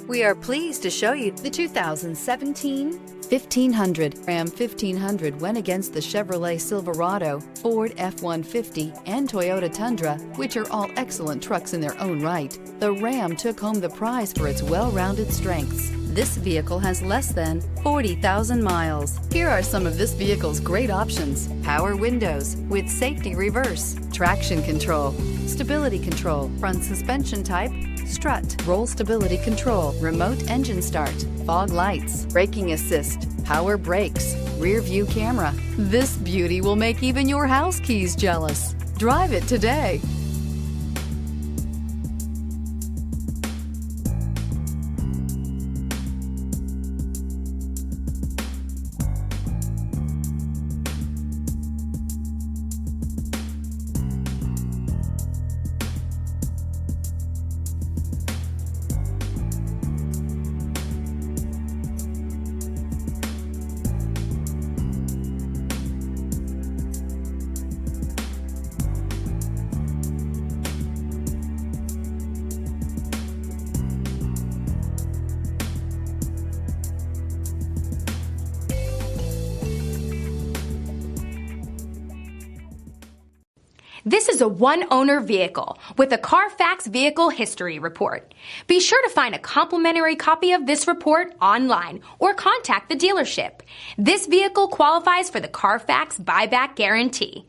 We are pleased to show you the 2017 1500. Ram 1500 went against the Chevrolet Silverado, Ford F-150, and Toyota Tundra, which are all excellent trucks in their own right. The Ram took home the prize for its well-rounded strengths. This vehicle has less than 40,000 miles. Here are some of this vehicle's great options: power windows with safety reverse, traction control, stability control, front suspension type, strut, roll stability control, remote engine start, fog lights, braking assist, power brakes, rear view camera. This beauty will make even your house keys jealous. Drive it today. This is a one-owner vehicle with a Carfax Vehicle History Report. Be sure to find a complimentary copy of this report online or contact the dealership. This vehicle qualifies for the Carfax Buyback Guarantee.